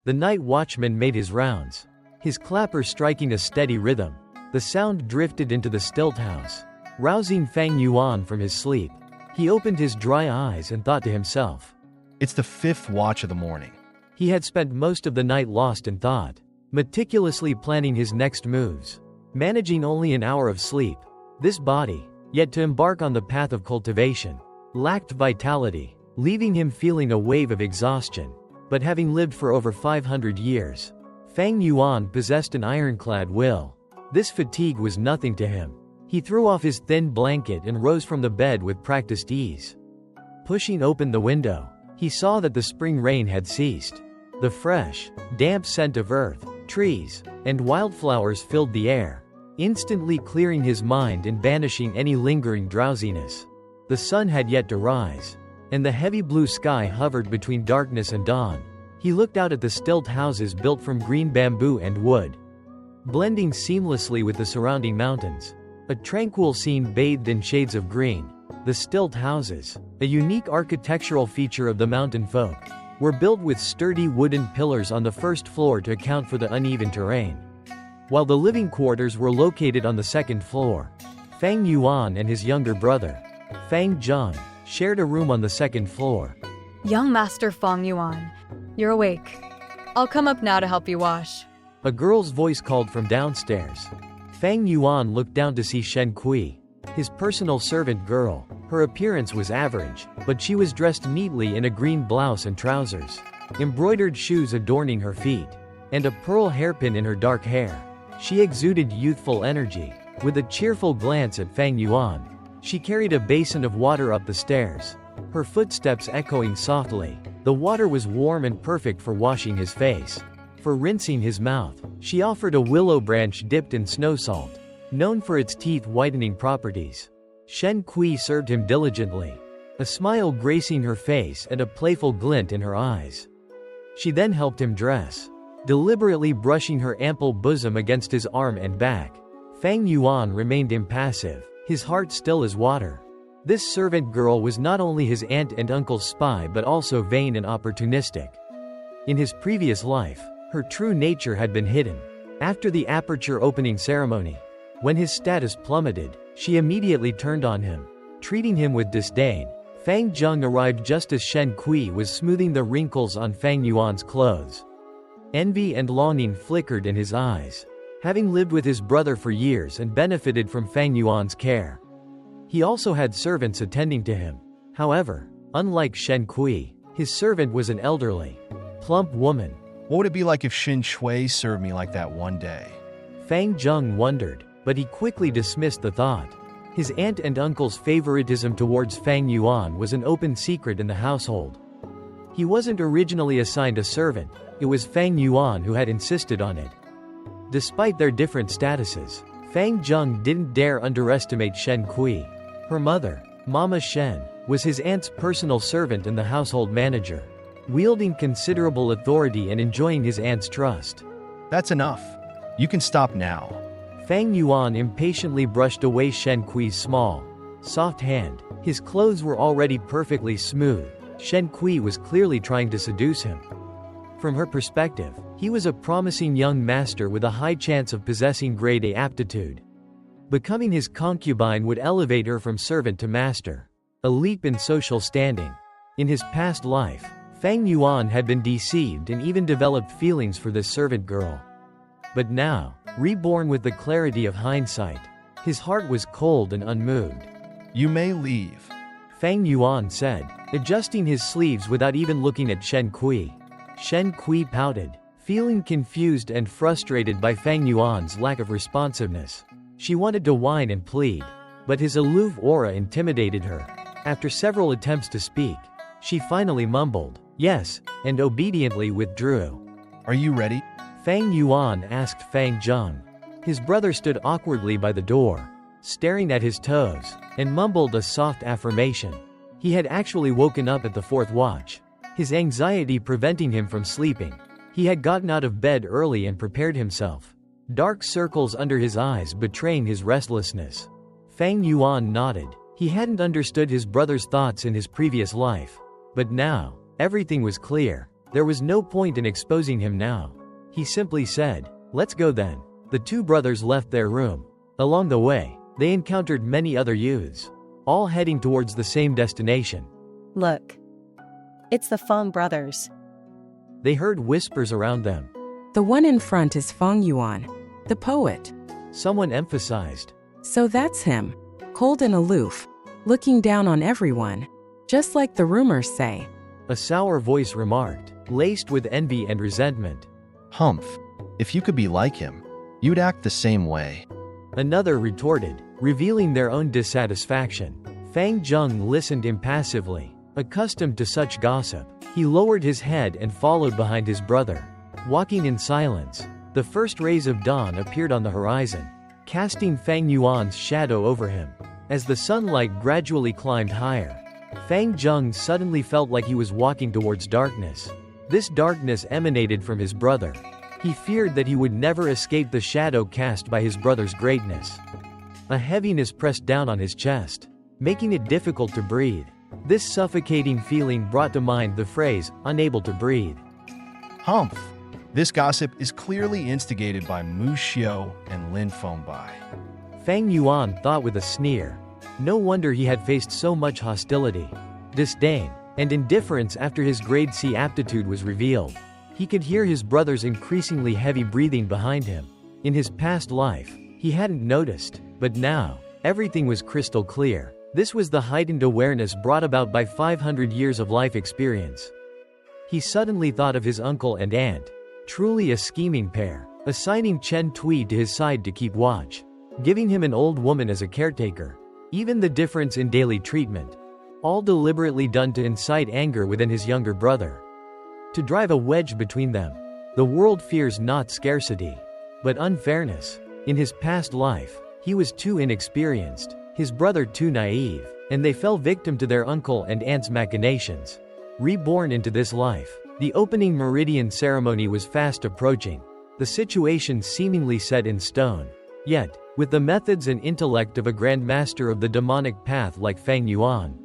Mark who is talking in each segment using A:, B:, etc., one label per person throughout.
A: The night watchman made his rounds, his clapper striking a steady rhythm. The sound drifted into the stilt house, rousing Fang Yuan from his sleep. He opened his dry eyes and thought to himself.
B: It's the 5th watch of the morning.
A: He had spent most of the night lost in thought, meticulously planning his next moves, managing only an hour of sleep. This body, yet to embark on the path of cultivation, lacked vitality, leaving him feeling a wave of exhaustion. But having lived for over 500 years, Fang Yuan possessed an ironclad will. This fatigue was nothing to him. He threw off his thin blanket and rose from the bed with practiced ease. Pushing open the window, he saw that the spring rain had ceased. The fresh, damp scent of earth, trees, and wildflowers filled the air, instantly clearing his mind and banishing any lingering drowsiness. The sun had yet to rise, and the heavy blue sky hovered between darkness and dawn. He looked out at the stilt houses built from green bamboo and wood, blending seamlessly with the surrounding mountains. A tranquil scene bathed in shades of green. The stilt houses, a unique architectural feature of the mountain folk, were built with sturdy wooden pillars on the first floor to account for the uneven terrain. While the living quarters were located on the second floor, Fang Yuan and his younger brother, Fang Zheng, shared a room on the second floor.
C: Young Master Fang Yuan, you're awake. I'll come up now to help you wash.
A: A girl's voice called from downstairs. Fang Yuan looked down to see Shen Kui, his personal servant girl. Her appearance was average, but she was dressed neatly in a green blouse and trousers, embroidered shoes adorning her feet, and a pearl hairpin in her dark hair. She exuded youthful energy. With a cheerful glance at Fang Yuan, she carried a basin of water up the stairs, her footsteps echoing softly. The water was warm and perfect for washing his face. For rinsing his mouth, she offered a willow branch dipped in snow salt, known for its teeth-whitening properties. Shen Kui served him diligently, a smile gracing her face and a playful glint in her eyes. She then helped him dress, deliberately brushing her ample bosom against his arm and back. Fang Yuan remained impassive, his heart still as water. This servant girl was not only his aunt and uncle's spy but also vain and opportunistic. In his previous life, her true nature had been hidden. After the aperture opening ceremony, when his status plummeted, she immediately turned on him, treating him with disdain. Fang Zheng arrived just as Shen Kui was smoothing the wrinkles on Fang Yuan's clothes. Envy and longing flickered in his eyes. Having lived with his brother for years and benefited from Fang Yuan's care, he also had servants attending to him. However, unlike Shen Kui, his servant was an elderly, plump woman.
B: What would it be like if Shin Shui served me like that one day?
A: Fang Zheng wondered, but he quickly dismissed the thought. His aunt and uncle's favoritism towards Fang Yuan was an open secret in the household. He wasn't originally assigned a servant, it was Fang Yuan who had insisted on it. Despite their different statuses, Fang Zheng didn't dare underestimate Shen Kui. Her mother, Mama Shen, was his aunt's personal servant and the household manager, wielding considerable authority and enjoying his aunt's trust.
B: That's enough. You can stop now.
A: Fang Yuan impatiently brushed away Shen Kui's small, soft hand. His clothes were already perfectly smooth. Shen Kui was clearly trying to seduce him. From her perspective, he was a promising young master with a high chance of possessing grade A aptitude. Becoming his concubine would elevate her from servant to master, a leap in social standing. In his past life, Fang Yuan had been deceived and even developed feelings for this servant girl. But now, reborn with the clarity of hindsight, his heart was cold and unmoved.
B: You may leave,
A: Fang Yuan said, adjusting his sleeves without even looking at Shen Kui. Shen Kui pouted, feeling confused and frustrated by Fang Yuan's lack of responsiveness. She wanted to whine and plead, but his aloof aura intimidated her. After several attempts to speak, she finally mumbled, yes, and obediently withdrew.
B: Are you ready?
A: Fang Yuan asked Fang Zheng. His brother stood awkwardly by the door, staring at his toes, and mumbled a soft affirmation. He had actually woken up at the 4th watch, his anxiety preventing him from sleeping. He had gotten out of bed early and prepared himself, dark circles under his eyes betraying his restlessness. Fang Yuan nodded. He hadn't understood his brother's thoughts in his previous life. But now, everything was clear. There was no point in exposing him now. He simply said, "Let's go then." The two brothers left their room. Along the way, they encountered many other youths, all heading towards the same destination.
D: Look. It's the Fang brothers.
A: They heard whispers around them.
E: The one in front is Fang Yuan, the poet.
A: Someone emphasized.
E: So that's him, cold and aloof, looking down on everyone, just like the rumors say.
A: A sour voice remarked, laced with envy and resentment.
B: Humph. If you could be like him, you'd act the same way.
A: Another retorted, revealing their own dissatisfaction. Fang Zheng listened impassively. Accustomed to such gossip, he lowered his head and followed behind his brother. Walking in silence, the first rays of dawn appeared on the horizon, casting Fang Yuan's shadow over him. As the sunlight gradually climbed higher, Fang Zheng suddenly felt like he was walking towards darkness. This darkness emanated from his brother. He feared that he would never escape the shadow cast by his brother's greatness. A heaviness pressed down on his chest, making it difficult to breathe. This suffocating feeling brought to mind the phrase, "unable to breathe."
B: Humph. This gossip is clearly instigated by Mu Xiao and Lin Fengbai.
A: Fang Yuan thought with a sneer. No wonder he had faced so much hostility, disdain, and indifference after his grade C aptitude was revealed. He could hear his brother's increasingly heavy breathing behind him. In his past life, he hadn't noticed, but now, everything was crystal clear. This was the heightened awareness brought about by 500 years of life experience. He suddenly thought of his uncle and aunt, truly a scheming pair, assigning Chen Tui to his side to keep watch, giving him an old woman as a caretaker. Even the difference in daily treatment, all deliberately done to incite anger within his younger brother. To drive a wedge between them. The world fears not scarcity, but unfairness. In his past life, he was too inexperienced, his brother too naive, and they fell victim to their uncle and aunt's machinations. Reborn into this life, the opening meridian ceremony was fast approaching, the situation seemingly set in stone. Yet, with the methods and intellect of a grand master of the demonic path like Fang Yuan,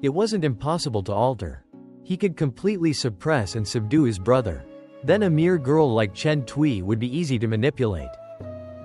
A: it wasn't impossible to alter. He could completely suppress and subdue his brother. Then a mere girl like Chen Tui would be easy to manipulate.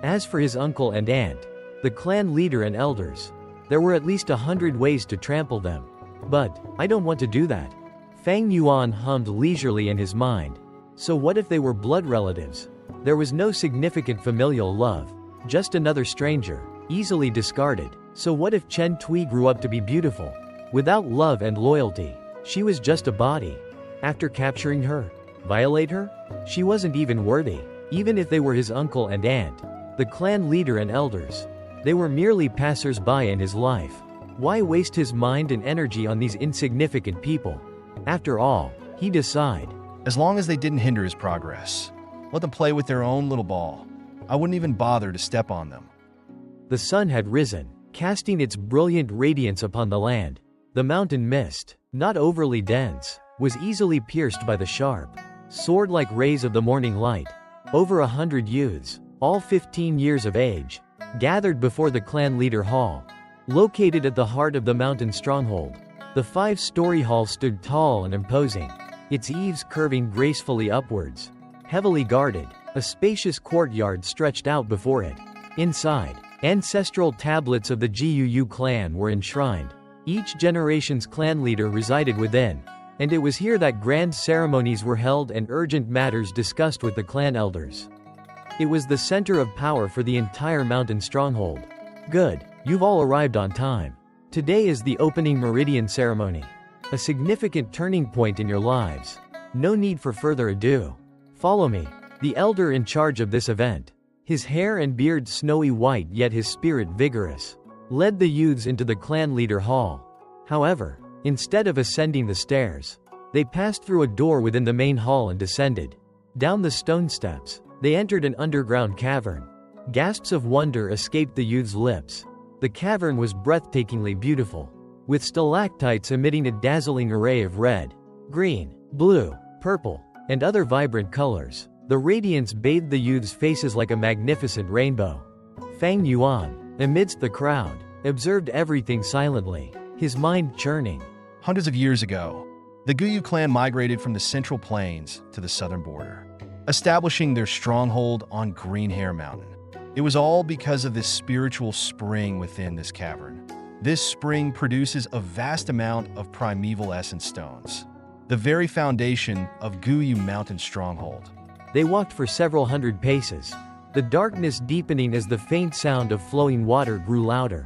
A: As for his uncle and aunt, the clan leader and elders, there were at least 100 ways to trample them. But, I don't want to do that. Fang Yuan hummed leisurely in his mind. So what if they were blood relatives? There was no significant familial love, just another stranger, easily discarded. So what if Chen Tui grew up to be beautiful? Without love and loyalty, she was just a body. After capturing her, violate her? She wasn't even worthy. Even if they were his uncle and aunt, the clan leader and elders, they were merely passers-by in his life. Why waste his mind and energy on these insignificant people? After all, he'd decide.
B: As long as they didn't hinder his progress, let them play with their own little ball. I wouldn't even bother to step on them.
A: The sun had risen, casting its brilliant radiance upon the land. The mountain mist, not overly dense, was easily pierced by the sharp, sword-like rays of the morning light. Over 100 youths, all 15 years of age, gathered before the clan leader hall. Located at the heart of the mountain stronghold, the 5-story hall stood tall and imposing, its eaves curving gracefully upwards. Heavily guarded, a spacious courtyard stretched out before it. Inside, ancestral tablets of the Jiuyu clan were enshrined. Each generation's clan leader resided within, and it was here that grand ceremonies were held and urgent matters discussed with the clan elders. It was the center of power for the entire mountain stronghold. Good, you've all arrived on time. Today is the opening meridian ceremony, a significant turning point in your lives. No need for further ado. Follow me. The elder in charge of this event, his hair and beard snowy white yet his spirit vigorous, led the youths into the clan leader hall. However, instead of ascending the stairs, they passed through a door within the main hall and descended. Down the stone steps, they entered an underground cavern. Gasps of wonder escaped the youth's lips. The cavern was breathtakingly beautiful, with stalactites emitting a dazzling array of red, green, blue, purple, and other vibrant colors. The radiance bathed the youth's faces like a magnificent rainbow. Fang Yuan, amidst the crowd, observed everything silently, his mind churning.
B: Hundreds of years ago, The Guyu clan migrated from the central plains to the southern border, establishing their stronghold on Green Hair Mountain. It was all because of this spiritual spring within this cavern. This spring produces a vast amount of primeval essence stones, the very foundation of Guyu Mountain stronghold.
A: They walked for several hundred paces, the darkness deepening as the faint sound of flowing water grew louder.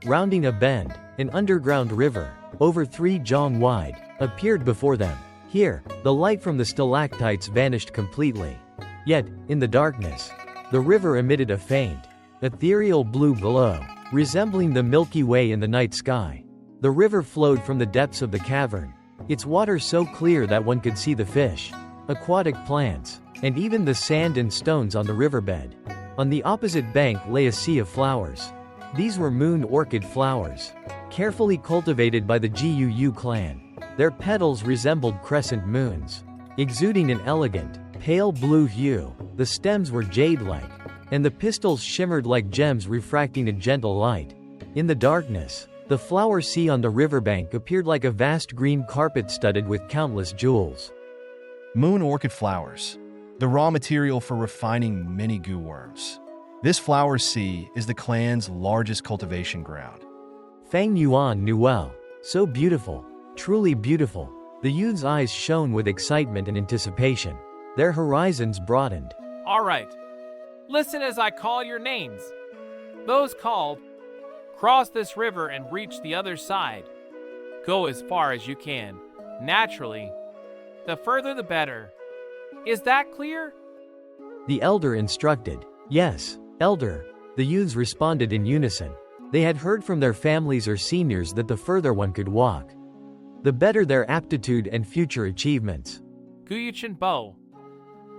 A: Rounding a bend, an underground river, over 3 jong wide, appeared before them. Here, the light from the stalactites vanished completely. Yet, in the darkness, the river emitted a faint, ethereal blue glow, resembling the Milky Way in the night sky. The river flowed from the depths of the cavern, its water so clear that one could see the fish, aquatic plants, and even the sand and stones on the riverbed. On the opposite bank lay a sea of flowers. These were moon orchid flowers, carefully cultivated by the Guyu clan. Their petals resembled crescent moons, exuding an elegant, pale blue hue. The stems were jade-like, and the pistils shimmered like gems refracting a gentle light. In the darkness, the flower sea on the riverbank appeared like a vast green carpet studded with countless jewels.
B: Moon orchid flowers, the raw material for refining many goo worms. This flower sea is the clan's largest cultivation ground.
A: Fang Yuan knew well. So beautiful, truly beautiful. The youth's eyes shone with excitement and anticipation. Their horizons broadened.
F: All right. Listen as I call your names. Those called, cross this river and reach the other side. Go as far as you can. Naturally, the further the better. Is that clear?
A: The elder instructed. Yes, elder. The youths responded in unison. They had heard from their families or seniors that the further one could walk, the better their aptitude and future achievements.
F: Guyuchen Bo.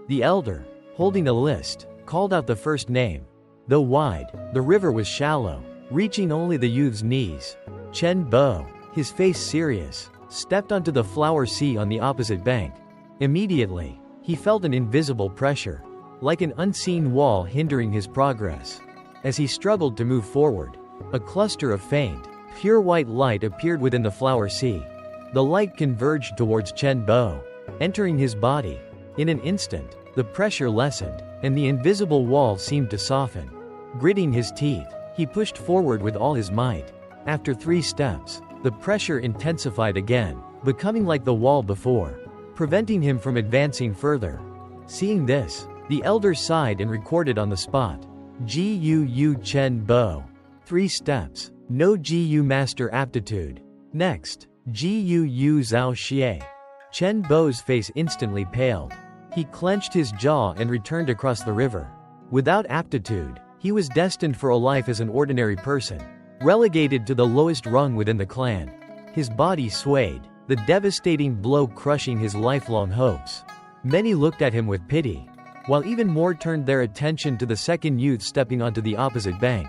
A: The elder, holding a list, called out the first name. Though wide, the river was shallow, reaching only the youth's knees. Chen Bo, his face serious, stepped onto the flower sea on the opposite bank. Immediately, he felt an invisible pressure, like an unseen wall hindering his progress. As he struggled to move forward, a cluster of faint, pure white light appeared within the flower sea. The light converged towards Chen Bo, entering his body. In an instant, the pressure lessened, and the invisible wall seemed to soften. Gritting his teeth, he pushed forward with all his might. After 3 steps, the pressure intensified again, becoming like the wall before, preventing him from advancing further. Seeing this, the elder sighed and recorded on the spot. Guyu Chen Bo. 3 steps. No Guyu master aptitude. Next, Guyu Zhao Xie. Chen Bo's face instantly paled. He clenched his jaw and returned across the river. Without aptitude, he was destined for a life as an ordinary person, relegated to the lowest rung within the clan. His body swayed, the devastating blow crushing his lifelong hopes. Many looked at him with pity, while even more turned their attention to the second youth stepping onto the opposite bank.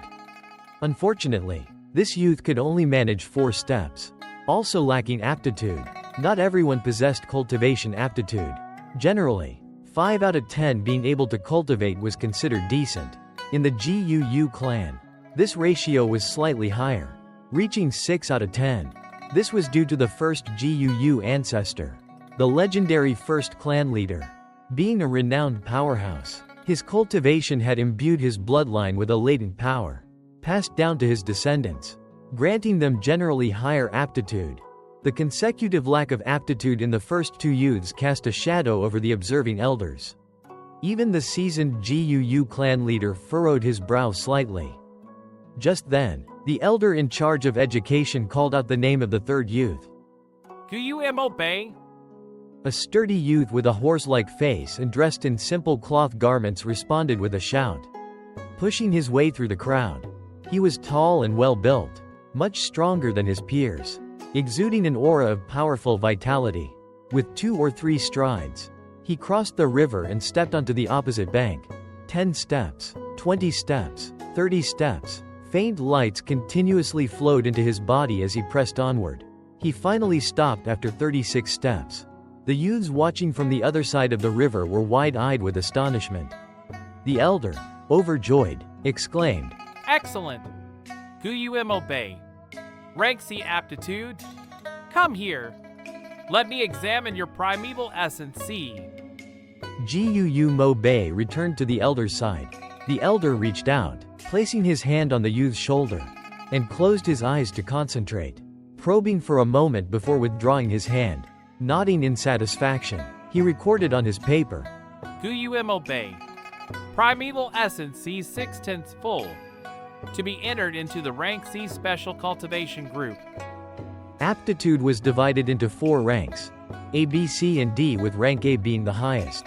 A: Unfortunately, this youth could only manage 4 steps. Also lacking aptitude, not everyone possessed cultivation aptitude. Generally, 5 out of 10 being able to cultivate was considered decent. In the Guyu clan, this ratio was slightly higher, reaching 6 out of 10. This was due to the first Guyu ancestor, the legendary first clan leader. Being a renowned powerhouse, his cultivation had imbued his bloodline with a latent power, passed down to his descendants, granting them generally higher aptitude. The consecutive lack of aptitude in the first 2 youths cast a shadow over the observing elders. Even the seasoned Guyu clan leader furrowed his brow slightly. Just then, the elder in charge of education called out the name of the third youth.
F: Guyu Mo Bei.
A: A sturdy youth with a horse-like face and dressed in simple cloth garments responded with a shout. Pushing his way through the crowd, he was tall and well-built, much stronger than his peers, exuding an aura of powerful vitality. With 2 or 3 strides, he crossed the river and stepped onto the opposite bank. 10 steps, 20 steps, 30 steps. Faint lights continuously flowed into his body as he pressed onward. He finally stopped after 36 steps. The youths watching from the other side of the river were wide-eyed with astonishment. The elder, overjoyed, exclaimed,
F: Excellent. Guyu Mo Bei. Rank C aptitude. Come here. Let me examine your primeval essence, see.
A: Gu Mo Bei returned to the elder's side. The elder reached out, placing his hand on the youth's shoulder, and closed his eyes to concentrate, probing for a moment before withdrawing his hand. Nodding in satisfaction, he recorded on his paper.
F: Gu Bei. Primeval essence C 6/10 full. To be entered into the rank C special cultivation group.
A: Aptitude was divided into 4 ranks, A, B, C, and D, with rank A being the highest.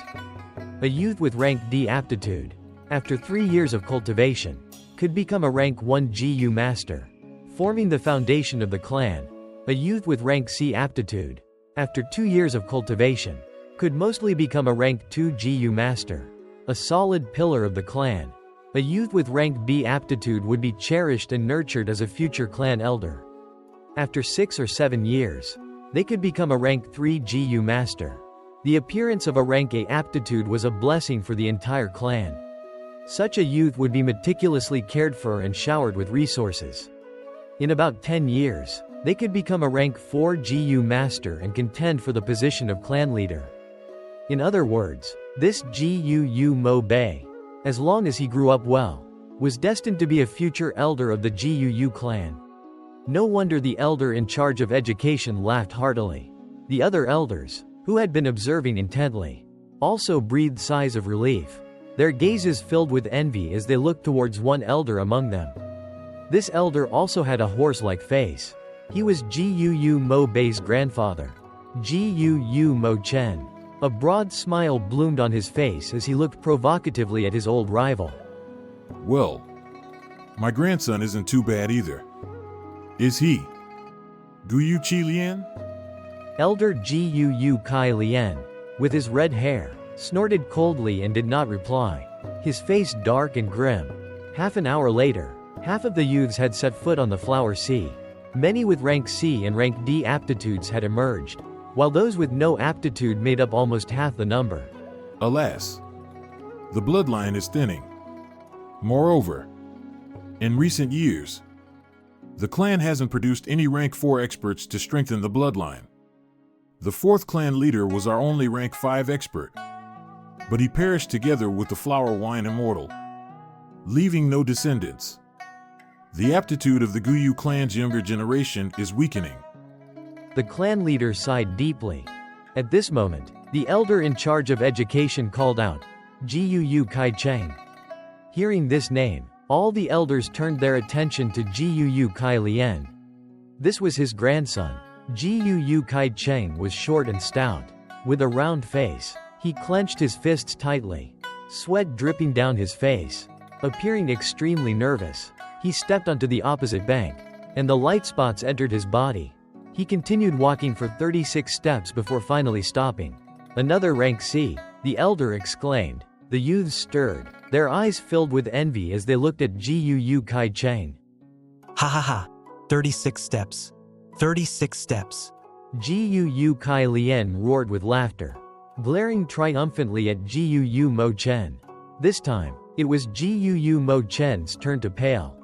A: A youth with rank D aptitude, after 3 years of cultivation, could become a rank 1 GU master, forming the foundation of the clan. A youth with rank C aptitude, after 2 years of cultivation, could mostly become a rank 2 GU master, a solid pillar of the clan. A youth with rank B aptitude would be cherished and nurtured as a future clan elder. After 6 or 7 years, they could become a rank 3 GU master. The appearance of a rank A aptitude was a blessing for the entire clan. Such a youth would be meticulously cared for and showered with resources. In about 10 years, they could become a rank 4 GU master and contend for the position of clan leader. In other words, this Gu Mo Bei, as long as he grew up well, was destined to be a future elder of the Gu clan. No wonder the elder in charge of education laughed heartily. The other elders, who had been observing intently, also breathed sighs of relief, their gazes filled with envy as they looked towards one elder among them. This elder also had a horse-like face. He was Gu Mo Bei's grandfather, Gu Mo Chen. A broad smile bloomed on his face as he looked provocatively at his old rival.
G: Well, my grandson isn't too bad either. Is he? Guyu Chi Lian?
A: Elder Gu Kai Lian, with his red hair, snorted coldly and did not reply, his face dark and grim. Half an hour later, half of the youths had set foot on the Flower C. Many with rank C and rank D aptitudes had emerged, while those with no aptitude made up almost half the number.
G: Alas, the bloodline is thinning. Moreover, in recent years, the clan hasn't produced any rank 4 experts to strengthen the bloodline. The 4th clan leader was our only rank 5 expert, but he perished together with the Flower Wine Immortal, leaving no descendants. The aptitude of the Guyu clan's younger generation is weakening.
A: The clan leader sighed deeply. At this moment, the elder in charge of education called out, Gu Kai Cheng. Hearing this name, all the elders turned their attention to Gu Kai Lian. This was his grandson. Gu Kai Cheng was short and stout, with a round face. He clenched his fists tightly, sweat dripping down his face. Appearing extremely nervous, he stepped onto the opposite bank, and the light spots entered his body. He continued walking for 36 steps before finally stopping. Another rank C, the elder exclaimed. The youths stirred, their eyes filled with envy as they looked at Gu Kai Cheng.
H: Ha ha ha, 36 steps. 36 steps.
A: Gu Kai Lian roared with laughter, glaring triumphantly at Gu Mo Chen. This time, it was Gu Mo Chen's turn to pale.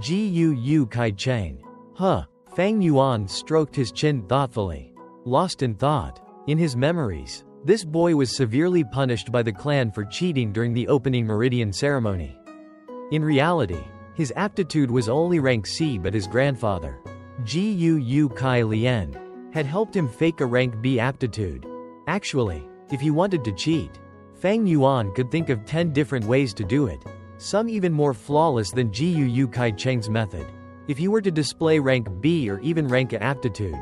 A: Gu Kai Cheng. Huh. Fang Yuan stroked his chin thoughtfully. Lost in thought, in his memories, this boy was severely punished by the clan for cheating during the opening meridian ceremony. In reality, his aptitude was only rank C, but his grandfather, Gu Kai Lian, had helped him fake a rank B aptitude. Actually, if he wanted to cheat, Fang Yuan could think of 10 different ways to do it, some even more flawless than Gu Kai Cheng's method. If he were to display rank B or even rank A aptitude,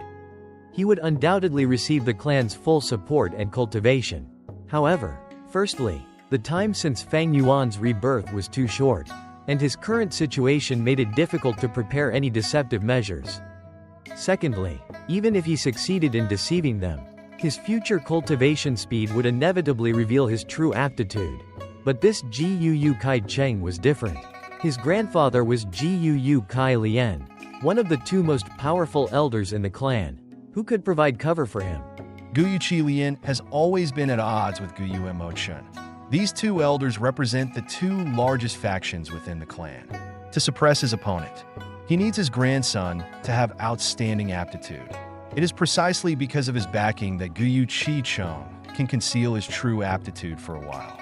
A: he would undoubtedly receive the clan's full support and cultivation. However, firstly, the time since Fang Yuan's rebirth was too short, and his current situation made it difficult to prepare any deceptive measures. Secondly, even if he succeeded in deceiving them, his future cultivation speed would inevitably reveal his true aptitude. But this Gu Kai Cheng was different. His grandfather was Gu Kai Lian, one of the 2 most powerful elders in the clan, who could provide cover for him.
B: Guyu Chi Lian has always been at odds with Guyu Mo Chen. These 2 elders represent the 2 largest factions within the clan. To suppress his opponent, he needs his grandson to have outstanding aptitude. It is precisely because of his backing that Guyu Chi Chong can conceal his true aptitude for a while.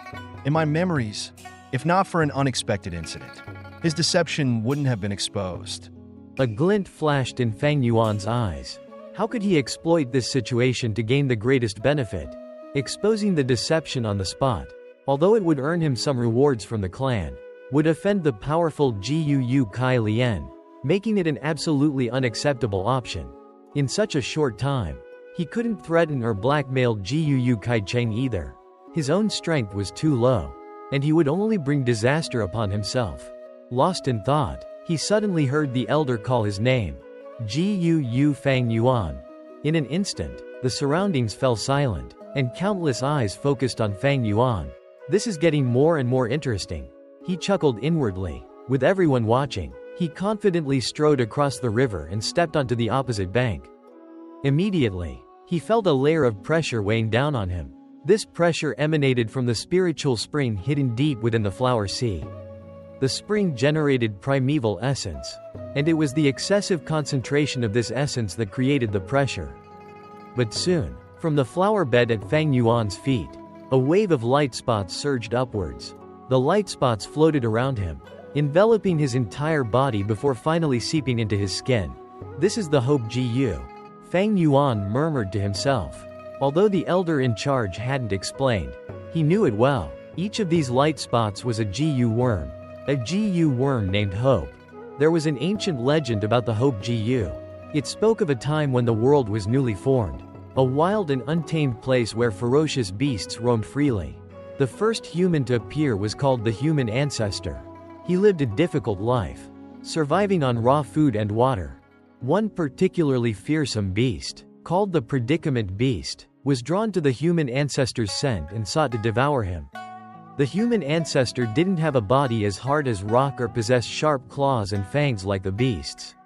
B: In my memories, if not for an unexpected incident, his deception wouldn't have been exposed.
A: A glint flashed in Fang Yuan's eyes. How could he exploit this situation to gain the greatest benefit? Exposing the deception on the spot, although it would earn him some rewards from the clan, would offend the powerful Gu Kai Lian, making it an absolutely unacceptable option. In such a short time, he couldn't threaten or blackmail Gu Kai Cheng either. His own strength was too low, and he would only bring disaster upon himself. Lost in thought, he suddenly heard the elder call his name, Gu Fang Yuan. In an instant, the surroundings fell silent, and countless eyes focused on Fang Yuan. This is getting more and more interesting. He chuckled inwardly. With everyone watching, he confidently strode across the river and stepped onto the opposite bank. Immediately, he felt a layer of pressure weighing down on him. This pressure emanated from the spiritual spring hidden deep within the flower sea. The spring generated primeval essence, and it was the excessive concentration of this essence that created the pressure. But soon, from the flower bed at Fang Yuan's feet, a wave of light spots surged upwards. The light spots floated around him, enveloping his entire body before finally seeping into his skin. This is the Hope Gu. Fang Yuan murmured to himself. Although the elder in charge hadn't explained, he knew it well. Each of these light spots was a Gu worm. A Gu worm named Hope. There was an ancient legend about the Hope Gu. It spoke of a time when the world was newly formed, a wild and untamed place where ferocious beasts roamed freely. The first human to appear was called the human ancestor. He lived a difficult life, surviving on raw food and water. One particularly fearsome beast, called the predicament beast, was drawn to the human ancestor's scent and sought to devour him. The human ancestor didn't have a body as hard as rock or possess sharp claws and fangs like the beasts.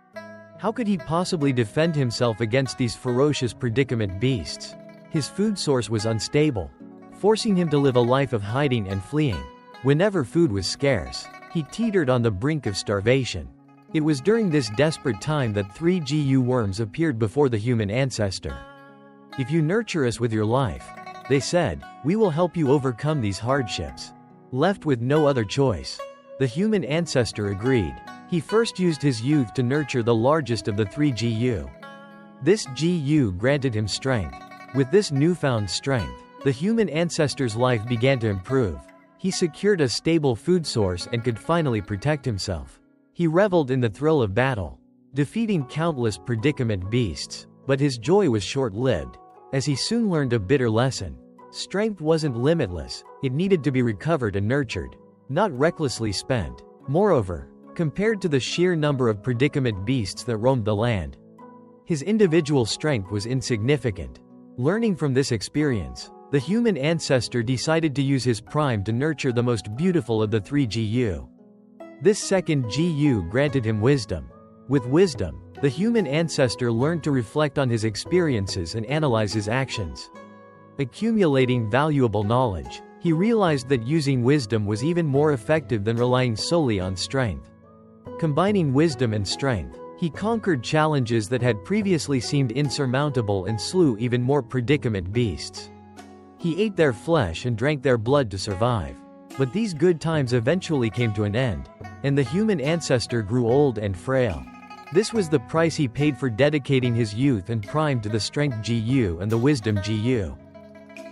A: How could he possibly defend himself against these ferocious predicament beasts? His food source was unstable, forcing him to live a life of hiding and fleeing. Whenever food was scarce, he teetered on the brink of starvation. It was during this desperate time that 3 Gu worms appeared before the human ancestor. "If you nurture us with your life," they said, "we will help you overcome these hardships." Left with no other choice, the human ancestor agreed. He first used his youth to nurture the largest of the 3 Gu. This Gu granted him strength. With this newfound strength, the human ancestor's life began to improve. He secured a stable food source and could finally protect himself. He reveled in the thrill of battle, defeating countless predicament beasts, but his joy was short-lived, as he soon learned a bitter lesson. Strength wasn't limitless, it needed to be recovered and nurtured, not recklessly spent. Moreover, compared to the sheer number of predicament beasts that roamed the land, his individual strength was insignificant. Learning from this experience, the human ancestor decided to use his prime to nurture the most beautiful of the 3 Gu. This second Gu granted him wisdom. With wisdom, the human ancestor learned to reflect on his experiences and analyze his actions. Accumulating valuable knowledge, he realized that using wisdom was even more effective than relying solely on strength. Combining wisdom and strength, he conquered challenges that had previously seemed insurmountable and slew even more predicament beasts. He ate their flesh and drank their blood to survive. But these good times eventually came to an end, and the human ancestor grew old and frail. This was the price he paid for dedicating his youth and prime to the strength Gu and the wisdom Gu.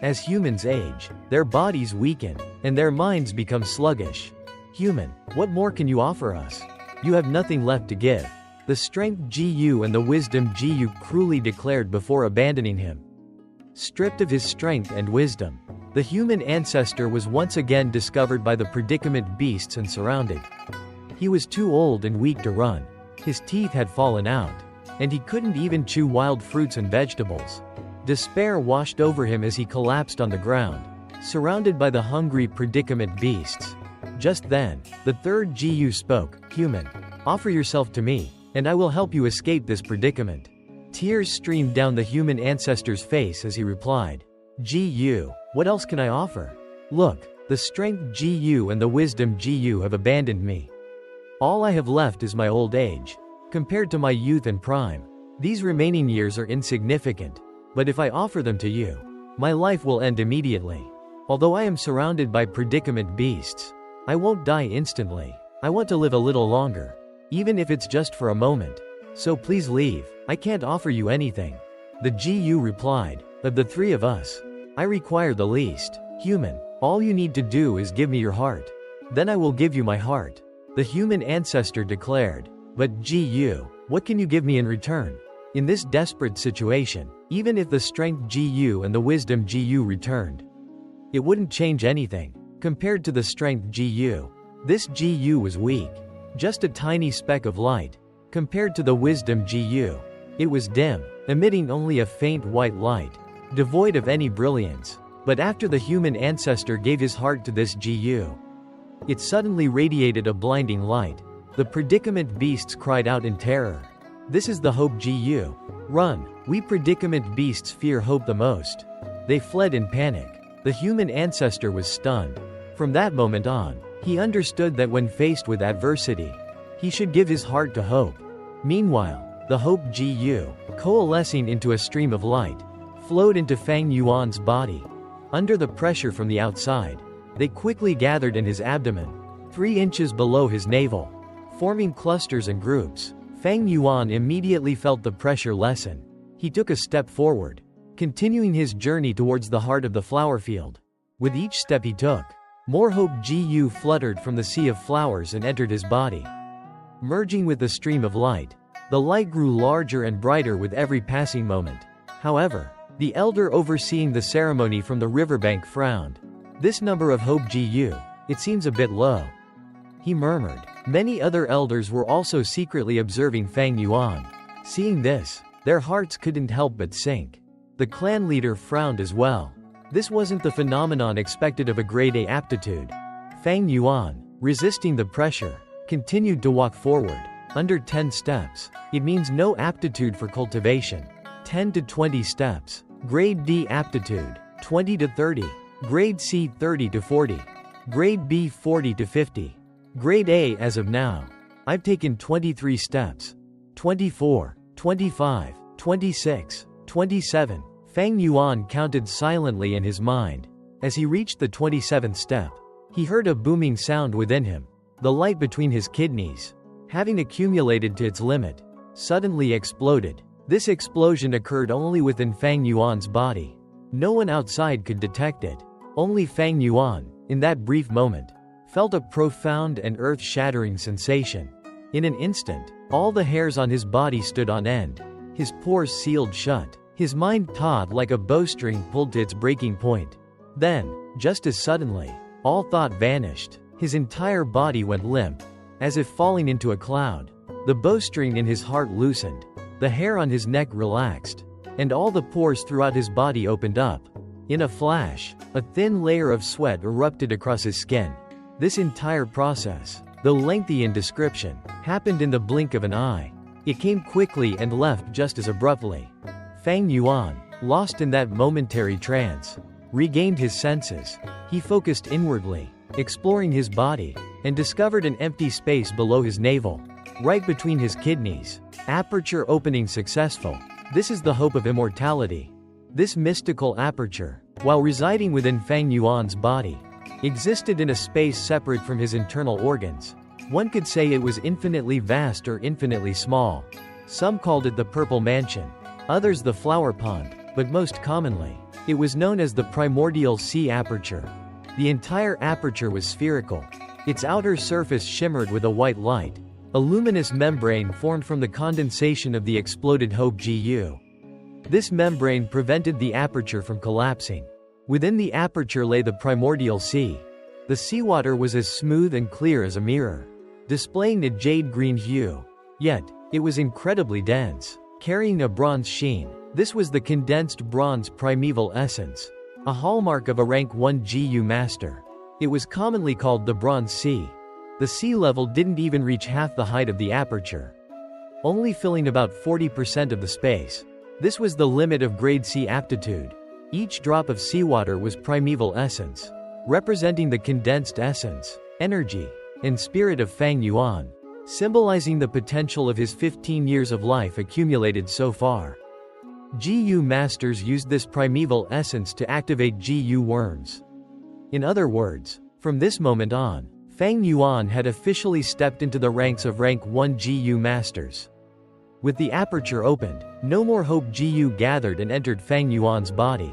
A: As humans age, their bodies weaken, and their minds become sluggish. "Human, what more can you offer us? You have nothing left to give," the strength Gu and the wisdom Gu cruelly declared before abandoning him. Stripped of his strength and wisdom, the human ancestor was once again discovered by the predicament beasts and surrounded. He was too old and weak to run. His teeth had fallen out, and he couldn't even chew wild fruits and vegetables. Despair washed over him as he collapsed on the ground, surrounded by the hungry predicament beasts. Just then, the third Gu spoke. "Human, offer yourself to me, and I will help you escape this predicament." Tears streamed down the human ancestor's face as he replied, "Gu, what else can I offer? Look, the strength Gu and the wisdom Gu have abandoned me. All I have left is my old age. Compared to my youth and prime, These remaining years are insignificant, but if I offer them to you, my life will end immediately. Although I am surrounded by predicament beasts, I won't die instantly. I want to live a little longer, even if it's just for a moment. So please leave, I can't offer you anything. The GU replied, of the three of us, I require the least. Human, all you need to do is give me your heart. Then I will give you my heart. The human ancestor declared, but GU, what can you give me in return? In this desperate situation, even if the strength GU and the wisdom GU returned, it wouldn't change anything. Compared to the strength GU, this GU was weak. Just a tiny speck of light. Compared to the wisdom GU, it was dim, emitting only a faint white light, devoid of any brilliance. But after the human ancestor gave his heart to this GU, it suddenly radiated a blinding light. The predicament beasts cried out in terror. This is the hope GU. Run, we predicament beasts fear hope the most. They fled in panic. The human ancestor was stunned. From that moment on, he understood that when faced with adversity, he should give his heart to hope. Meanwhile, the hope GU, coalescing into a stream of light, flowed into Fang Yuan's body. Under the pressure from the outside, they quickly gathered in his abdomen, 3 inches below his navel, forming clusters and groups. Fang Yuan immediately felt the pressure lessen. He took a step forward, continuing his journey towards the heart of the flower field. With each step he took, more hope GU fluttered from the sea of flowers and entered his body. Merging with the stream of light, the light grew larger and brighter with every passing moment. However, the elder overseeing the ceremony from the riverbank frowned. This number of hope GU, it seems a bit low. He murmured. Many other elders were also secretly observing Fang Yuan. Seeing this, their hearts couldn't help but sink. The clan leader frowned as well. This wasn't the phenomenon expected of a grade A aptitude. Fang Yuan, resisting the pressure, continued to walk forward. Under 10 steps, it means no aptitude for cultivation. 10 to 20 steps. Grade D aptitude, 20 to 30. Grade C 30 to 40. Grade B 40 to 50. Grade A as of now. I've taken 23 steps. 24, 25, 26, 27. Fang Yuan counted silently in his mind. As he reached the 27th step, he heard a booming sound within him. The light between his kidneys, having accumulated to its limit, suddenly exploded. This explosion occurred only within Fang Yuan's body. No one outside could detect it. Only Fang Yuan, in that brief moment, felt a profound and earth-shattering sensation. In an instant, all the hairs on his body stood on end. His pores sealed shut. His mind taut like a bowstring pulled to its breaking point. Then, just as suddenly, all thought vanished. His entire body went limp, as if falling into a cloud. The bowstring in his heart loosened. The hair on his neck relaxed, and all the pores throughout his body opened up. In a flash, a thin layer of sweat erupted across his skin. This entire process, though lengthy in description, happened in the blink of an eye. It came quickly and left just as abruptly. Fang Yuan, lost in that momentary trance, regained his senses. He focused inwardly, exploring his body, and discovered an empty space below his navel, right between his kidneys. Aperture opening successful. This is the hope of immortality. This mystical aperture, while residing within Fang Yuan's body, existed in a space separate from his internal organs. One could say it was infinitely vast or infinitely small. Some called it the Purple Mansion, others the Flower Pond, but most commonly, it was known as the primordial sea aperture. The entire aperture was spherical. Its outer surface shimmered with a white light. A luminous membrane formed from the condensation of the exploded Hope GU. This membrane prevented the aperture from collapsing. Within the aperture lay the primordial sea. The seawater was as smooth and clear as a mirror, displaying a jade-green hue. Yet, it was incredibly dense, carrying a bronze sheen. This was the condensed bronze primeval essence, a hallmark of a rank 1 GU master. It was commonly called the Bronze Sea. The sea level didn't even reach half the height of the aperture, only filling about 40% of the space. This was the limit of grade C aptitude. Each drop of seawater was primeval essence, representing the condensed essence, energy, and spirit of Fang Yuan. symbolizing the potential of his 15 years of life accumulated so far. GU Masters used this primeval essence to activate GU worms. In other words, from this moment on, Fang Yuan had officially stepped into the ranks of Rank 1 GU Masters. With the aperture opened, no more hope GU gathered and entered Fang Yuan's body.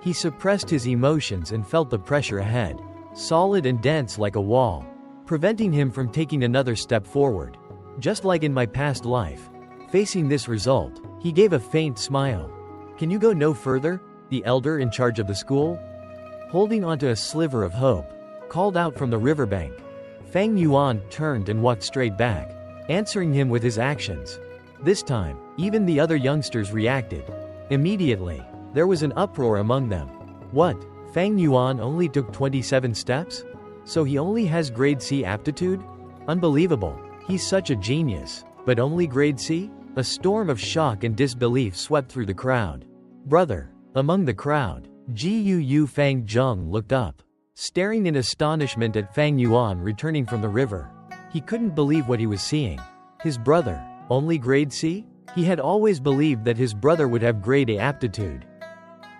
A: He suppressed his emotions and felt the pressure ahead, solid and dense like a wall, preventing him from taking another step forward. Just like in my past life. Facing this result, he gave a faint smile. "Can you go no further?" the elder in charge of the school, holding onto a sliver of hope, called out from the riverbank. Fang Yuan turned and walked straight back, answering him with his actions. This time, even the other youngsters reacted. Immediately, there was an uproar among them. What? Fang Yuan only took 27 steps? So he only has grade C aptitude? Unbelievable. He's such a genius. But only grade C? A storm of shock and disbelief swept through the crowd. Brother. Among the crowd, Gu Fang Zheng looked up, staring in astonishment at Fang Yuan returning from the river. He couldn't believe what he was seeing. His brother, only grade C? He had always believed that his brother would have grade A aptitude.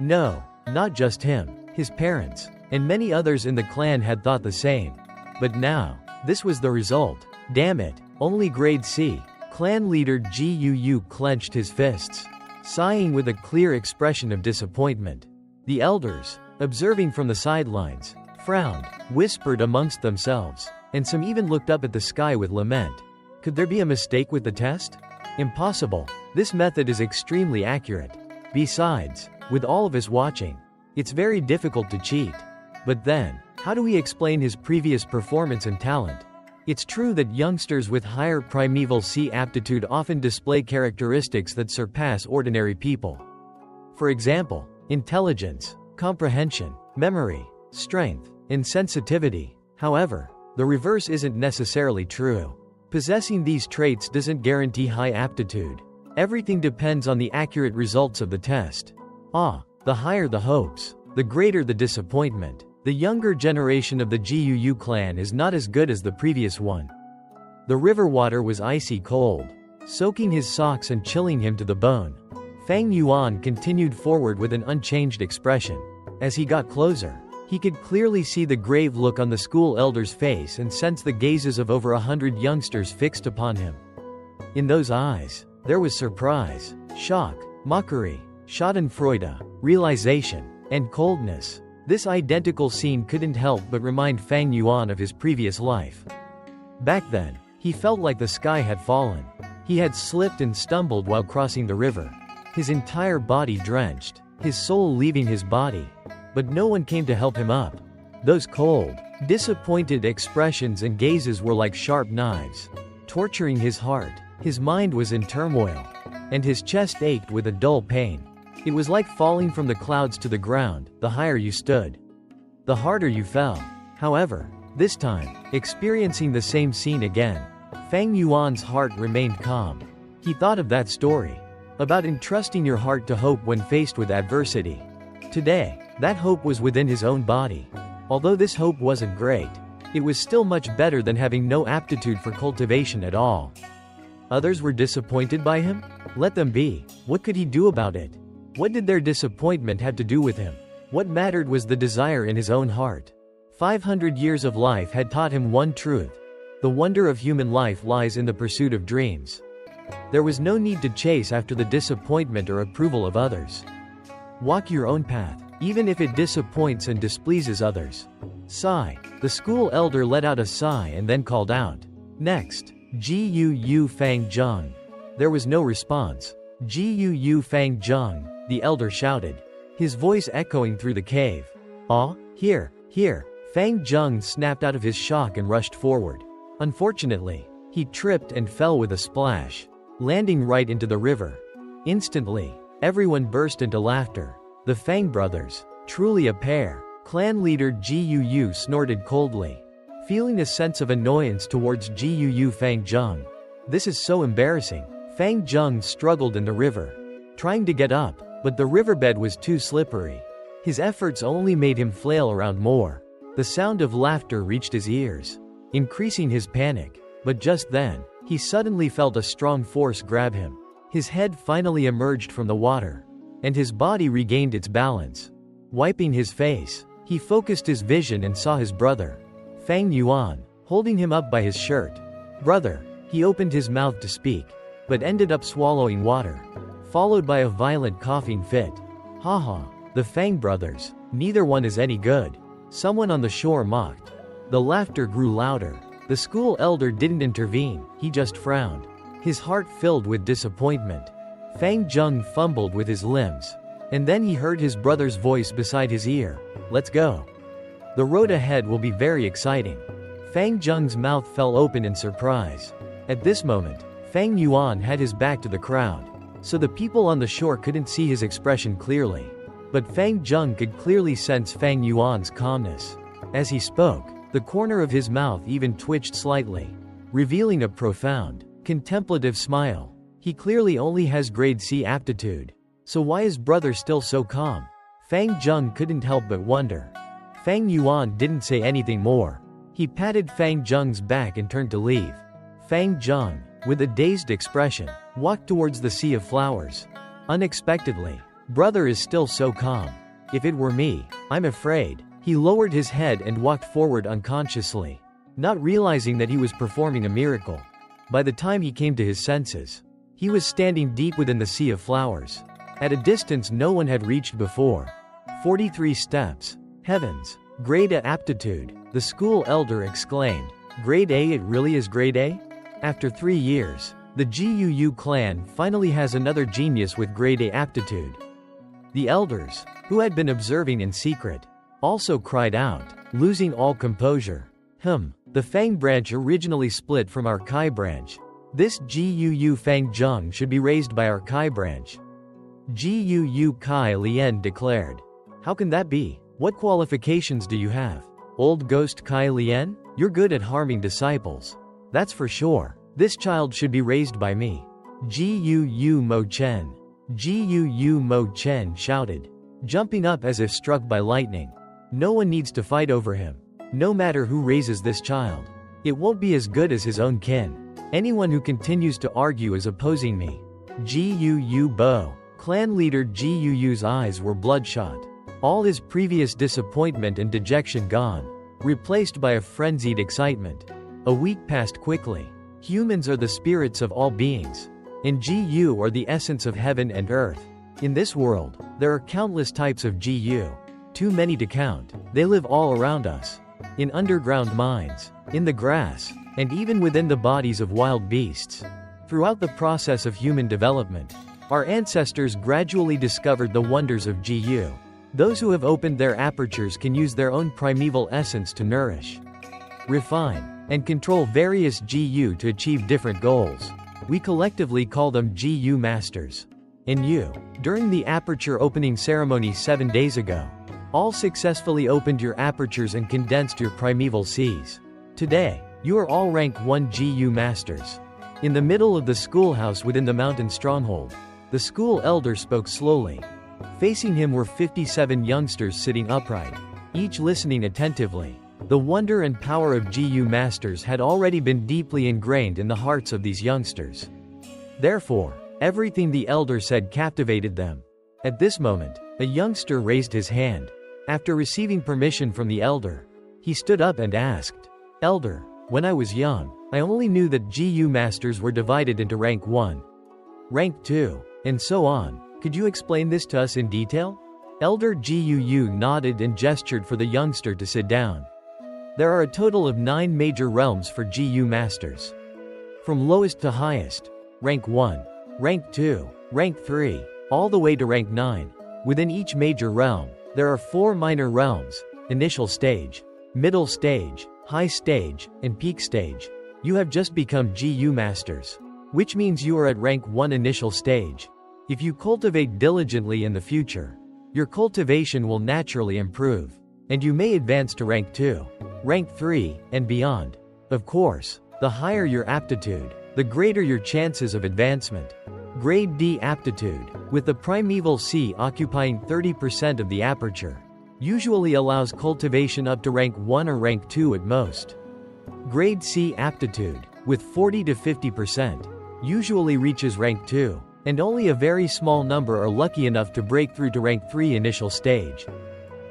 A: No, not just him, his parents, and many others in the clan had thought the same. But now, this was the result. Damn it, only grade C. Clan leader Gu clenched his fists, sighing with a clear expression of disappointment. The elders, observing from the sidelines, frowned, whispered amongst themselves, and some even looked up at the sky with lament. Could there be a mistake with the test? Impossible. This method is extremely accurate. Besides, with all of us watching, it's very difficult to cheat. But then, how do we explain his previous performance and talent? It's true that youngsters with higher primeval C aptitude often display characteristics that surpass ordinary people. For example, intelligence, comprehension, memory, strength, and sensitivity. However, the reverse isn't necessarily true. Possessing these traits doesn't guarantee high aptitude. Everything depends on the accurate results of the test. The higher the hopes, the greater the disappointment. The younger generation of the Gu clan is not as good as the previous one. The river water was icy cold, soaking his socks and chilling him to the bone. Fang Yuan continued forward with an unchanged expression. As he got closer, he could clearly see the grave look on the school elder's face and sense the gazes of over 100 youngsters fixed upon him. In those eyes, there was surprise, shock, mockery, schadenfreude, realization, and coldness. This identical scene couldn't help but remind Fang Yuan of his previous life. Back then, he felt like the sky had fallen. He had slipped and stumbled while crossing the river, his entire body drenched, his soul leaving his body. But no one came to help him up. Those cold, disappointed expressions and gazes were like sharp knives, torturing his heart. His mind was in turmoil, and his chest ached with a dull pain. It was like falling from the clouds to the ground. The higher you stood, the harder you fell. However, this time, experiencing the same scene again, Fang Yuan's heart remained calm. He thought of that story, about entrusting your heart to hope when faced with adversity. Today, that hope was within his own body. Although this hope wasn't great, it was still much better than having no aptitude for cultivation at all. Others were disappointed by him? Let them be. What could he do about it? What did their disappointment have to do with him? What mattered was the desire in his own heart. 500 years of life had taught him one truth. The wonder of human life lies in the pursuit of dreams. There was no need to chase after the disappointment or approval of others. Walk your own path, even if it disappoints and displeases others. Sigh. The school elder let out a sigh and then called out. Next, Gu Fang Zheng. There was no response. Gu Fang Zheng, the elder shouted, his voice echoing through the cave. Here. Fang Zheng snapped out of his shock and rushed forward. Unfortunately, he tripped and fell with a splash, landing right into the river. Instantly, everyone burst into laughter. The Fang brothers, truly a pair. Clan leader Gu snorted coldly, feeling a sense of annoyance towards Gu Fang Zheng. This is so embarrassing. Fang Zheng struggled in the river, trying to get up, but the riverbed was too slippery. His efforts only made him flail around more. The sound of laughter reached his ears, increasing his panic. But just then, he suddenly felt a strong force grab him. His head finally emerged from the water, and his body regained its balance. Wiping his face, he focused his vision and saw his brother, Fang Yuan, holding him up by his shirt. "Brother," he opened his mouth to speak, but ended up swallowing water, followed by a violent coughing fit. "Haha, the Fang brothers, neither one is any good," someone on the shore mocked. The laughter grew louder. The school elder didn't intervene, he just frowned, his heart filled with disappointment. Fang Zheng fumbled with his limbs, and then he heard his brother's voice beside his ear. "Let's go. The road ahead will be very exciting." Fang Zheng's mouth fell open in surprise. At this moment, Fang Yuan had his back to the crowd, so the people on the shore couldn't see his expression clearly. But Fang Zheng could clearly sense Fang Yuan's calmness. As he spoke, the corner of his mouth even twitched slightly, revealing a profound, contemplative smile. He clearly only has grade C aptitude. So why is brother still so calm? Fang Zheng couldn't help but wonder. Fang Yuan didn't say anything more. He patted Fang Zheng's back and turned to leave. Fang Zheng, with a dazed expression, walked towards the sea of flowers. Unexpectedly, brother is still so calm. If it were me, I'm afraid. He lowered his head and walked forward unconsciously, not realizing that he was performing a miracle. By the time he came to his senses, he was standing deep within the sea of flowers, at a distance no one had reached before. 43 steps. Heavens! Grade A aptitude, the school elder exclaimed. Grade A? It really is grade A? After 3 years, the GUU clan finally has another genius with grade A aptitude. The elders, who had been observing in secret, also cried out, losing all composure. The Fang branch originally split from our Kai branch. This GUU Fang Zheng should be raised by our Kai branch. GUU Kai Lian declared. How can that be? What qualifications do you have? Old ghost Kai Lian? You're good at harming disciples. That's for sure. This child should be raised by me. GUU Mo Chen. GUU Mo Chen shouted, jumping up as if struck by lightning. No one needs to fight over him. No matter who raises this child, it won't be as good as his own kin. Anyone who continues to argue is opposing me. GUU Bo. Clan leader GUU's eyes were bloodshot. All his previous disappointment and dejection gone, replaced by a frenzied excitement. A week passed quickly. Humans are the spirits of all beings, and GU are the essence of heaven and earth. In this world, there are countless types of GU. Too many to count. They live all around us. In underground mines, in the grass, and even within the bodies of wild beasts. Throughout the process of human development, our ancestors gradually discovered the wonders of GU. Those who have opened their apertures can use their own primeval essence to nourish, refine, and control various GU to achieve different goals. We collectively call them GU Masters. And you, during the aperture opening ceremony 7 days ago, all successfully opened your apertures and condensed your primeval seas. Today, you are all rank 1 GU Masters. In the middle of the schoolhouse within the mountain stronghold, the school elder spoke slowly. Facing him were 57 youngsters sitting upright, each listening attentively. The wonder and power of GU Masters had already been deeply ingrained in the hearts of these youngsters. Therefore, everything the elder said captivated them. At this moment, a youngster raised his hand. After receiving permission from the elder, he stood up and asked, Elder, when I was young, I only knew that GU Masters were divided into rank 1, rank 2, and so on. Could you explain this to us in detail? Elder GUU nodded and gestured for the youngster to sit down. There are a total of 9 major realms for GU Masters. From lowest to highest, rank 1, rank 2, rank 3, all the way to rank 9. Within each major realm, there are 4 minor realms: initial stage, middle stage, high stage, and peak stage. You have just become GU Masters, which means you are at rank 1 initial stage. If you cultivate diligently in the future, your cultivation will naturally improve, and you may advance to rank 2, rank 3, and beyond. Of course, the higher your aptitude, the greater your chances of advancement. Grade D aptitude, with the primeval C occupying 30% of the aperture, usually allows cultivation up to rank 1 or rank 2 at most. Grade C aptitude, with 40 to 50%, usually reaches rank 2, and only a very small number are lucky enough to break through to rank 3 initial stage.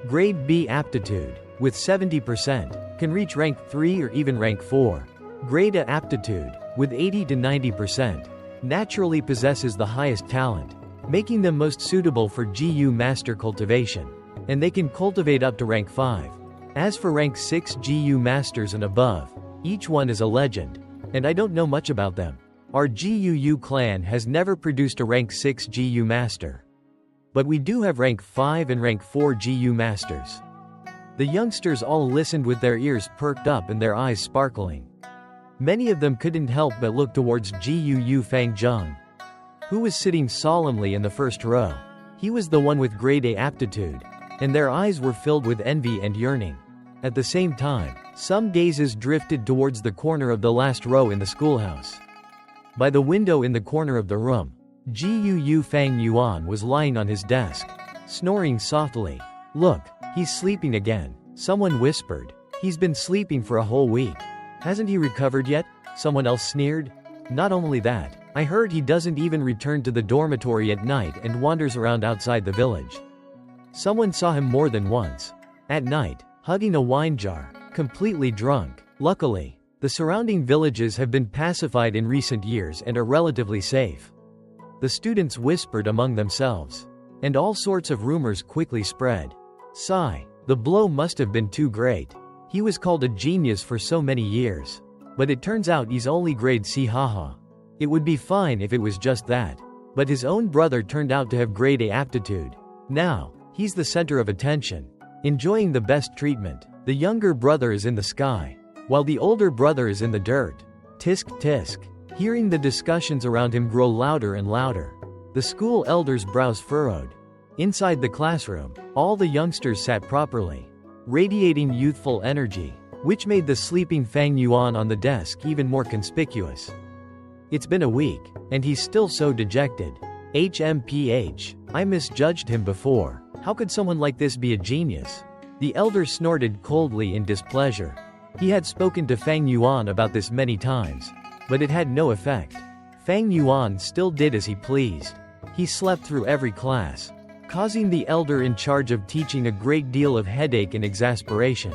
A: Grade B aptitude, with 70%, can reach rank 3 or even rank 4. Grade A aptitude, with 80 to 90%, naturally possesses the highest talent, making them most suitable for GU Master cultivation, and they can cultivate up to rank 5. As for rank 6 GU Masters and above, each one is a legend, and I don't know much about them. Our GUU clan has never produced a rank 6 GU Master. But we do have rank 5 and rank 4 GU Masters. The youngsters all listened with their ears perked up and their eyes sparkling. Many of them couldn't help but look towards GUU Fang Yuan, who was sitting solemnly in the first row. He was the one with grade A aptitude, and their eyes were filled with envy and yearning. At the same time, some gazes drifted towards the corner of the last row in the schoolhouse. By the window in the corner of the room, GUU Fang Yuan was lying on his desk, snoring softly. "Look, he's sleeping again," someone whispered. "He's been sleeping for a whole week. Hasn't he recovered yet?" Someone else sneered. "Not only that, I heard he doesn't even return to the dormitory at night and wanders around outside the village." Someone saw him more than once. At night, hugging a wine jar, completely drunk. Luckily, the surrounding villages have been pacified in recent years and are relatively safe. The students whispered among themselves, and all sorts of rumors quickly spread. Sigh, the blow must have been too great. He was called a genius for so many years. But it turns out he's only grade C, haha. It would be fine if it was just that. But his own brother turned out to have grade A aptitude. Now, he's the center of attention, enjoying the best treatment. The younger brother is in the sky, while the older brother is in the dirt. Tisk tisk. Hearing the discussions around him grow louder and louder, the school elders' brows furrowed. Inside the classroom, all the youngsters sat properly, radiating youthful energy, which made the sleeping Fang Yuan on the desk even more conspicuous. It's been a week, and he's still so dejected. HMPH, I misjudged him before. How could someone like this be a genius? The elder snorted coldly in displeasure. He had spoken to Fang Yuan about this many times, but it had no effect. Fang Yuan still did as he pleased. He slept through every class, causing the elder in charge of teaching a great deal of headache and exasperation.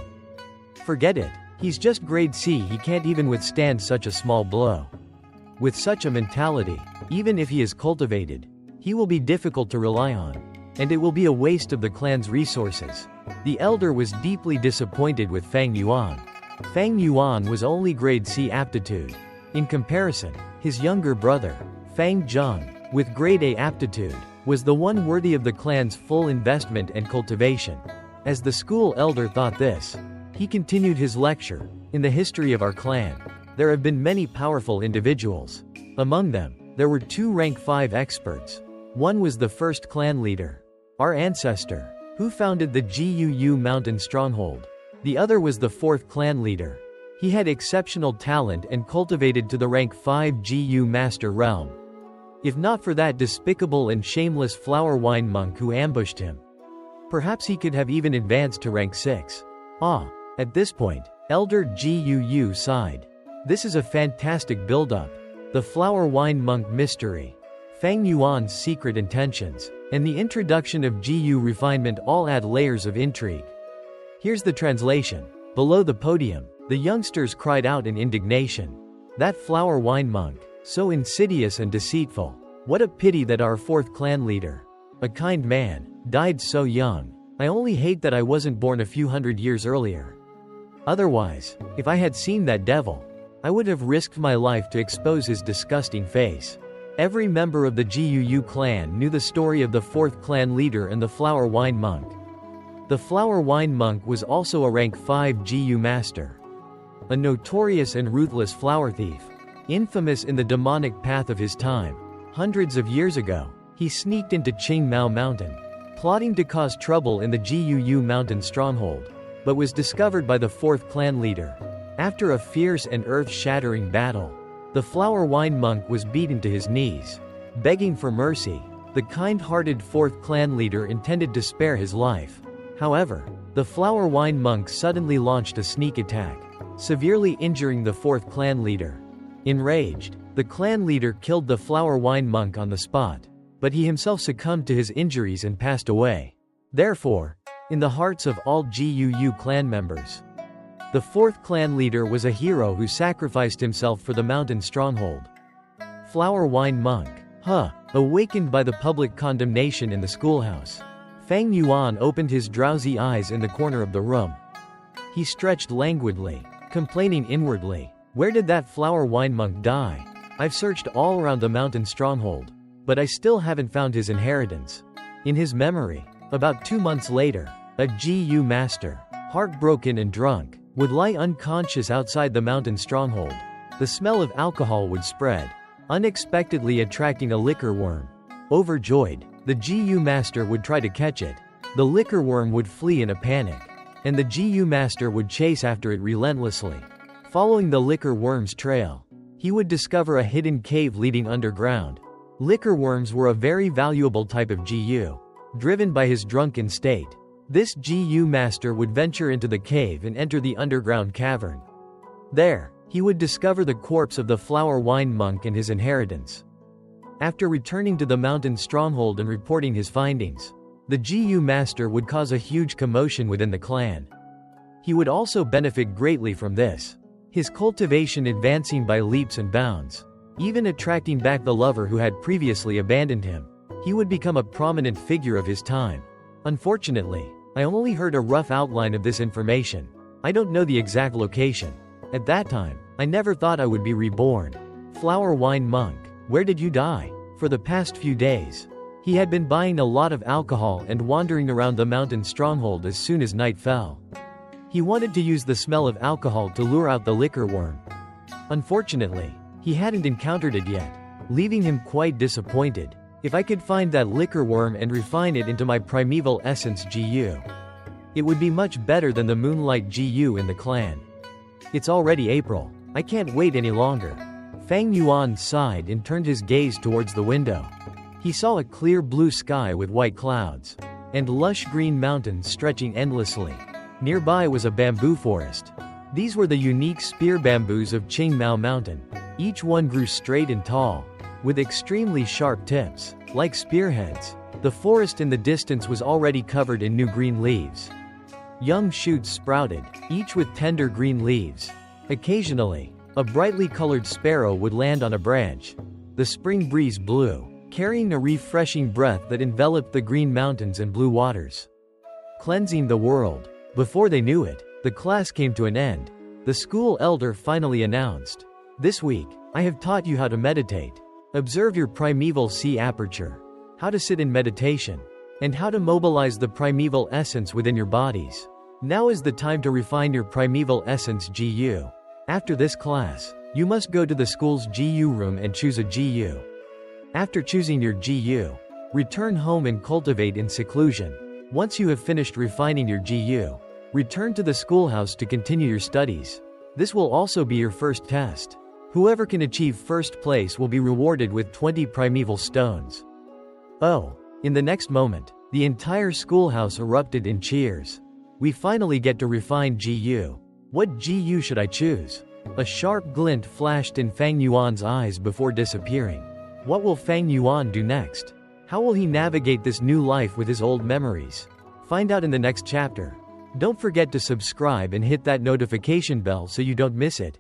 A: Forget it. He's just grade C, he can't even withstand such a small blow. With such a mentality, even if he is cultivated, he will be difficult to rely on, and it will be a waste of the clan's resources. The elder was deeply disappointed with Fang Yuan. Fang Yuan was only grade C aptitude. In comparison, his younger brother, Fang Zheng, with grade A aptitude, was the one worthy of the clan's full investment and cultivation. As the school elder thought this, he continued his lecture. In the history of our clan, there have been many powerful individuals. Among them, there were 2 rank 5 experts. One was the first clan leader, our ancestor, who founded the GUU mountain stronghold. The other was the 4th clan leader. He had exceptional talent and cultivated to the rank 5 GU master realm. If not for that despicable and shameless flower wine monk who ambushed him, perhaps he could have even advanced to rank 6. At this point, Elder GUU sighed. This is a fantastic build-up. The flower wine monk mystery, Fang Yuan's secret intentions, and the introduction of GU refinement all add layers of intrigue. Here's the translation. Below the podium, the youngsters cried out in indignation. That flower wine monk, so insidious and deceitful. What a pity that our 4th clan leader, a kind man, died so young. I only hate that I wasn't born a few hundred years earlier. Otherwise, if I had seen that devil, I would have risked my life to expose his disgusting face. Every member of the GUU clan knew the story of the 4th clan leader and the flower wine monk. The flower wine monk was also a rank 5 GU master, a notorious and ruthless flower thief, infamous in the demonic path of his time. Hundreds of years ago, he sneaked into Qingmao Mountain, plotting to cause trouble in the GUU mountain stronghold, but was discovered by the 4th clan leader. After a fierce and earth-shattering battle, the flower wine monk was beaten to his knees. Begging for mercy, the kind-hearted 4th clan leader intended to spare his life. However, the flower wine monk suddenly launched a sneak attack, severely injuring the 4th clan leader. Enraged, the clan leader killed the flower wine monk on the spot, but he himself succumbed to his injuries and passed away. Therefore, in the hearts of all GUU clan members, the fourth clan leader was a hero who sacrificed himself for the mountain stronghold. Flower wine monk. Awakened by the public condemnation in the schoolhouse, Fang Yuan opened his drowsy eyes in the corner of the room. He stretched languidly, complaining inwardly. Where did that flower wine monk die? I've searched all around the mountain stronghold, but I still haven't found his inheritance. In his memory, about 2 months later, a GU master, heartbroken and drunk, would lie unconscious outside the mountain stronghold. The smell of alcohol would spread, unexpectedly attracting a liquor worm. Overjoyed, the GU master would try to catch it. The liquor worm would flee in a panic, and the GU master would chase after it relentlessly. Following the liquor worm's trail, he would discover a hidden cave leading underground. Liquor worms were a very valuable type of GU. Driven by his drunken state, this GU master would venture into the cave and enter the underground cavern. There, he would discover the corpse of the flower wine monk and his inheritance. After returning to the mountain stronghold and reporting his findings, the GU master would cause a huge commotion within the clan. He would also benefit greatly from this, his cultivation advancing by leaps and bounds, even attracting back the lover who had previously abandoned him. He would become a prominent figure of his time. Unfortunately, I only heard a rough outline of this information. I don't know the exact location. At that time, I never thought I would be reborn. Flower wine monk, where did you die? For the past few days, he had been buying a lot of alcohol and wandering around the mountain stronghold as soon as night fell. He wanted to use the smell of alcohol to lure out the liquor worm. Unfortunately, he hadn't encountered it yet, leaving him quite disappointed. If I could find that liquor worm and refine it into my primeval essence GU, it would be much better than the moonlight GU in the clan. It's already April. I can't wait any longer. Fang Yuan sighed and turned his gaze towards the window. He saw a clear blue sky with white clouds, and lush green mountains stretching endlessly. Nearby was a bamboo forest. These were the unique spear bamboos of Qingmao Mountain. Each one grew straight and tall, with extremely sharp tips, like spearheads. The forest in the distance was already covered in new green leaves. Young shoots sprouted, each with tender green leaves. Occasionally, a brightly colored sparrow would land on a branch. The spring breeze blew, carrying a refreshing breath that enveloped the green mountains and blue waters, cleansing the world. Before they knew it, the class came to an end. The school elder finally announced, "This week, I have taught you how to meditate. Observe your primeval sea aperture, how to sit in meditation, and how to mobilize the primeval essence within your bodies. Now is the time to refine your primeval essence GU. After this class, you must go to the school's GU room and choose a GU. After choosing your GU, return home and cultivate in seclusion. Once you have finished refining your GU, return to the schoolhouse to continue your studies. This will also be your first test. Whoever can achieve first place will be rewarded with 20 primeval stones." In the next moment, the entire schoolhouse erupted in cheers. "We finally get to refine GU. What GU should I choose?" A sharp glint flashed in Fang Yuan's eyes before disappearing. What will Fang Yuan do next? How will he navigate this new life with his old memories? Find out in the next chapter. Don't forget to subscribe and hit that notification bell so you don't miss it.